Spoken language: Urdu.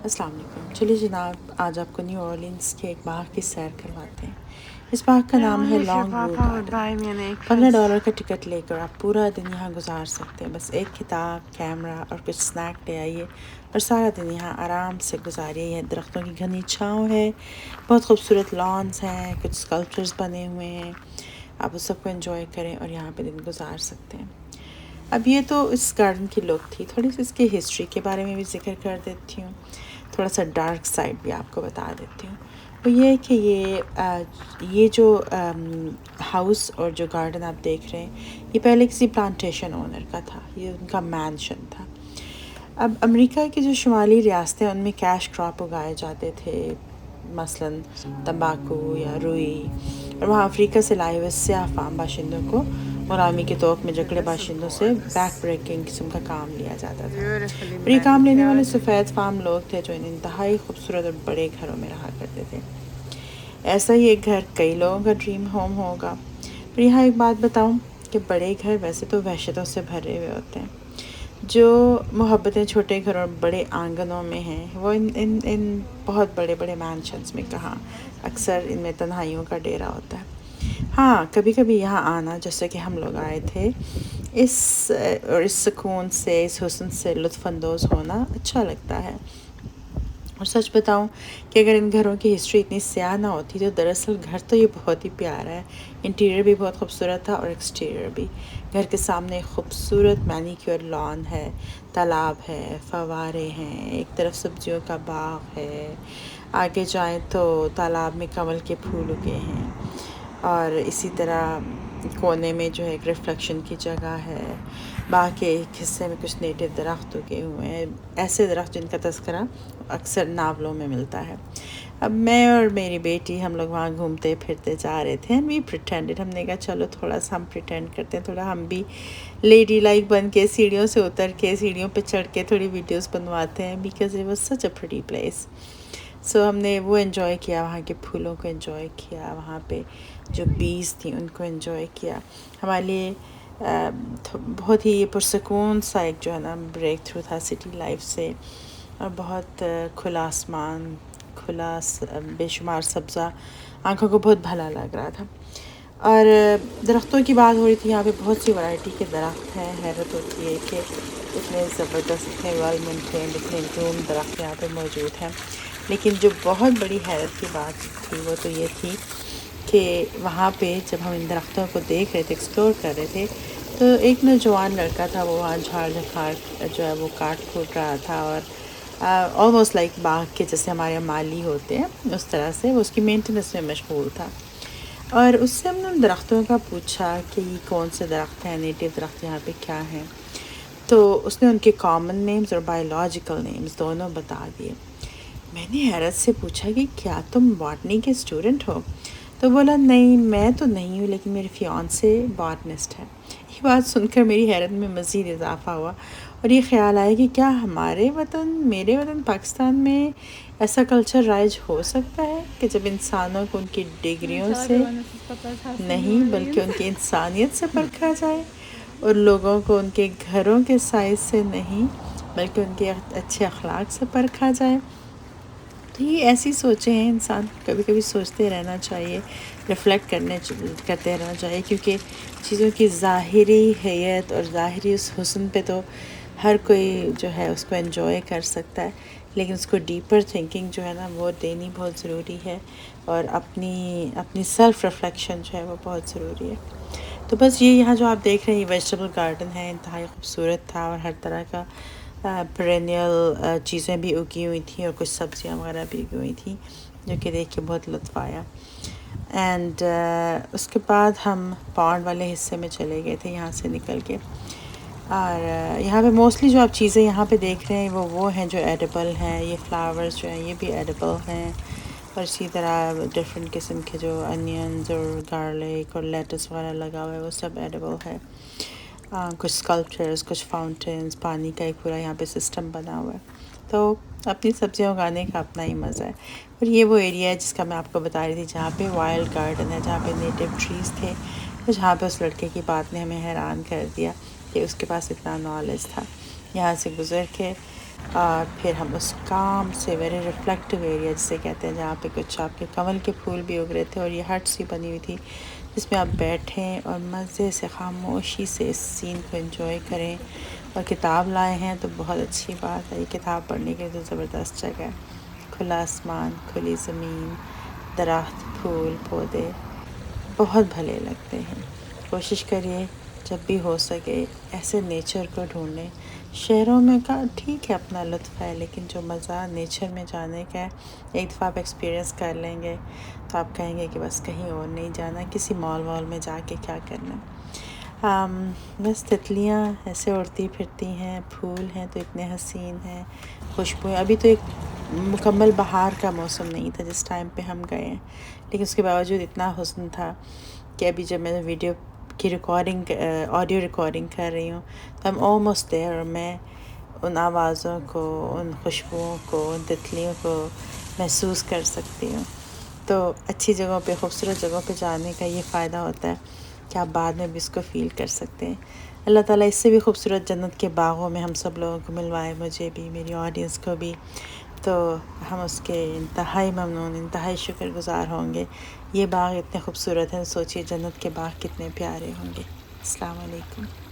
السلام علیکم. چلیے جناب، آج آپ کو نیو اورلینز کے ایک باغ کی سیر کرواتے ہیں. اس باغ کا نام ہے لانگ وو گارڈن. $15 کا ٹکٹ لے کر آپ پورا دن یہاں گزار سکتے ہیں. بس ایک کتاب، کیمرہ اور کچھ اسنیک لے آئیے اور سارا دن یہاں آرام سے گزاریے. یہ درختوں کی گھنی چھاؤں ہے، بہت خوبصورت لانس ہیں، کچھ اسکلپچرز بنے ہوئے ہیں. آپ اس سب کو انجوائے کریں اور یہاں پہ دن گزار سکتے ہیں. اب یہ تو اس گارڈن کی لک تھی. تھوڑی سی اس کی ہسٹری کے بارے میں بھی ذکر کر دیتی ہوں. تھوڑا سا ڈارک سائڈ بھی آپ کو بتا دیتی ہوں. وہ یہ ہے کہ یہ جو ہاؤس اور جو گارڈن آپ دیکھ رہے ہیں، یہ پہلے کسی پلانٹیشن اونر کا تھا. یہ ان کا مینشن تھا. اب امریکہ کی جو شمالی ریاستیں، ان میں کیش کراپ اگائے جاتے تھے، مثلاً تمباکو یا روئی. اور وہاں افریقہ سے لائے ہوئے سیاہ فام باشندوں کو غلامی کے توق میں جکڑے باشندوں سے بیک بریکنگ قسم کا کام لیا جاتا تھا. اور یہ کام لینے والے سفید فام لوگ تھے جو انتہائی خوبصورت اور بڑے گھروں میں رہا کرتے تھے. ایسا ہی ایک گھر کئی لوگوں کا ڈریم ہوم ہوگا. پر یہاں ایک بات بتاؤں کہ بڑے گھر ویسے تو وحشتوں سے بھرے ہوئے ہوتے ہیں. جو محبتیں چھوٹے گھروں اور بڑے آنگنوں میں ہیں، وہ ان بہت بڑے بڑے مینشنز میں کہاں. اکثر ان میں تنہائیوں کا ڈیرا ہوتا ہے. ہاں، کبھی کبھی یہاں آنا، جیسے کہ ہم لوگ آئے تھے، اس سکون سے، اس حسن سے لطف اندوز ہونا اچھا لگتا ہے. اور سچ بتاؤں کہ اگر ان گھروں کی ہسٹری اتنی سیاہ نہ ہوتی تو دراصل گھر تو یہ بہت ہی پیارا ہے. انٹیریئر بھی بہت خوبصورت تھا اور ایکسٹیریئر بھی. گھر کے سامنے خوبصورت مینیکیور لان ہے، تالاب ہے، فوارے ہیں، ایک طرف سبزیوں کا باغ ہے. آگے جائیں تو تالاب میں کنول کے پھول اگے ہیں، اور اسی طرح کونے میں جو ہے ایک ریفلیکشن کی جگہ ہے. باغ کے ایک حصے میں کچھ نیٹو درخت اگے ہوئے ہیں، ایسے درخت جن کا تذکرہ اکثر ناولوں میں ملتا ہے. اب میں اور میری بیٹی، ہم لوگ وہاں گھومتے پھرتے جا رہے تھے. اینڈ وی پریٹینڈڈ، ہم نے کہا چلو تھوڑا سا ہم پریٹینڈ کرتے ہیں، تھوڑا ہم بھی لیڈی لائک بن کے سیڑھیوں سے اتر کے، سیڑھیوں پہ چڑھ کے تھوڑی ویڈیوز بنواتے ہیں. Because it was such a pretty place. So ہم نے وہ انجوائے کیا، وہاں کے پھولوں کو انجوائے کیا، وہاں پہ جو بیز تھیں ان کو انجوائے کیا. ہمارے لیے بہت ہی پرسکون سا ایک جو ہے نا بریک تھرو تھا سٹی لائف سے. اور بہت کھلا آسمان، کھلا بے شمار سبزہ، آنکھوں کو بہت بھلا لگ رہا تھا. اور درختوں کی بات ہو رہی تھی. یہاں پہ بہت سی ورائٹی کے درخت ہیں. حیرت ہوتی ہے کہ اتنے زبردست، اتنے ویل مینٹینڈ، اتنے گروم درخت یہاں پہ موجود ہیں. لیکن جو بہت بڑی حیرت کی بات تھی وہ تو یہ تھی کہ وہاں پہ جب ہم ان درختوں کو دیکھ رہے تھے، ایکسپلور کر رہے تھے، تو ایک نوجوان لڑکا تھا، وہ وہاں جھاڑ جھکاڑ جو ہے وہ کاٹ پھوٹ رہا تھا. اور آلموسٹ لائک باغ کے جیسے ہمارے مالی ہوتے ہیں اس طرح سے وہ اس کی مینٹیننس میں مشغول تھا. اور اس سے ہم نے ان درختوں کا پوچھا کہ یہ کون سے درخت ہیں، نیٹو درخت یہاں پہ کیا ہیں. تو اس نے ان کے کامن نیمز اور بایولوجیکل نیمز دونوں بتا دیے. میں نے حیرت سے پوچھا کہ کیا تم باٹنی کے اسٹوڈنٹ ہو؟ تو بولا نہیں، میں تو نہیں ہوں، لیکن میرے فیانسے باٹنسٹ ہیں. یہ بات سن کر میری حیرت میں مزید اضافہ ہوا، اور یہ خیال آیا کہ کیا ہمارے وطن، میرے وطن پاکستان میں ایسا کلچر رائج ہو سکتا ہے کہ جب انسانوں کو ان کی ڈگریوں سے نہیں بلکہ ان کی انسانیت سے پرکھا جائے، اور لوگوں کو ان کے گھروں کے سائز سے نہیں بلکہ ان کے اچھے اخلاق سے پرکھا جائے. تو یہ ایسی سوچیں ہیں. انسان کبھی کبھی سوچتے رہنا چاہیے، ریفلیکٹ کرتے رہنا چاہیے، کیونکہ چیزوں کی ظاہری حیت اور ظاہری اس حسن پہ تو ہر کوئی جو ہے اس کو انجوائے کر سکتا ہے، لیکن اس کو ڈیپر تھنکنگ جو ہے نا وہ دینی بہت ضروری ہے، اور اپنی سیلف ریفلیکشن جو ہے وہ بہت ضروری ہے. تو بس یہ یہاں جو آپ دیکھ رہے ہیں یہ ویجیٹیبل گارڈن ہے. انتہائی خوبصورت تھا، اور ہر طرح کا پرینیل چیزیں بھی اگی ہوئی تھیں، اور کچھ سبزیاں وغیرہ بھی اگی ہوئی تھیں جو کہ دیکھ کے بہت لطف آیا. اینڈ اس کے بعد ہم پانڈ والے حصے میں چلے گئے تھے یہاں سے نکل کے. اور یہاں پہ موسٹلی جو آپ چیزیں یہاں پہ دیکھ رہے ہیں وہ ہیں جو ایڈیبل ہیں. یہ فلاورز جو ہیں یہ بھی ایڈیبل ہیں، اور اسی طرح ڈفرینٹ قسم کے جو انینز اور گارلک اور لیٹس وغیرہ لگا ہوا ہے وہ سب ایڈیبل ہے. کچھ اسکلپچرز، کچھ فاؤنٹینز، پانی کا ایک پورا یہاں پہ سسٹم بنا ہوا ہے. تو اپنی سبزیاں اگانے کا اپنا ہی مزہ ہے. اور یہ وہ ایریا ہے جس کا میں آپ کو بتا رہی تھی جہاں پہ وائلڈ گارڈن ہے، جہاں پہ نیٹو ٹریز تھے، جہاں پہ اس لڑکے کی بات نے ہمیں حیران کر دیا کہ اس کے پاس اتنا نالج تھا. یہاں سے گزر کے اور پھر ہم اس کام سے ویری ریفلیکٹیو ایریا جسے کہتے ہیں جہاں پہ کچھ آپ کے کنول کے پھول بھی اگ رہے تھے اور یہ ہٹ سی بنی ہوئی تھی جس میں آپ بیٹھیں اور مزے سے خاموشی سے اس سین کو انجوائے کریں، اور کتاب لائے ہیں تو بہت اچھی بات ہے، یہ کتاب پڑھنے کے تو زبردست جگہ ہے، کھلا آسمان، کھلی زمین، درخت، پھول پودے بہت بھلے لگتے ہیں۔ کوشش کریے جب بھی ہو سکے ایسے نیچر کو ڈھونڈیں، شہروں میں کا ٹھیک ہے اپنا لطف ہے، لیکن جو مزہ نیچر میں جانے کا ہے ایک دفعہ آپ ایکسپیرینس کر لیں گے تو آپ کہیں گے کہ بس کہیں اور نہیں جانا، کسی مال وال میں جا کے کیا کرنا۔ بس تتلیاں ایسے اڑتی پھرتی ہیں، پھول ہیں تو اتنے حسین ہیں، خوشبوئیں، ابھی تو ایک مکمل بہار کا موسم نہیں تھا جس ٹائم پہ ہم گئے ہیں، لیکن اس کے باوجود اتنا حسن تھا کہ ابھی جب میں ویڈیو کی ریکارڈنگ آڈیو ریکارڈنگ کر رہی ہوں تو I'm almost there، اور میں ان آوازوں کو، ان خوشبوؤں کو، ان تتلیوں کو محسوس کر سکتی ہوں۔ تو اچھی جگہوں پہ، خوبصورت جگہوں پہ جانے کا یہ فائدہ ہوتا ہے کہ آپ بعد میں بھی اس کو فیل کر سکتے ہیں۔ اللہ تعالیٰ اس سے بھی خوبصورت جنت کے باغوں میں ہم سب لوگوں کو ملوائے، مجھے بھی، میری آڈینس کو بھی، تو ہم اس کے انتہائی ممنون، انتہائی شکر گزار ہوں گے۔ یہ باغ اتنے خوبصورت ہیں، سوچیے جنت کے باغ کتنے پیارے ہوں گے۔ السلام علیکم۔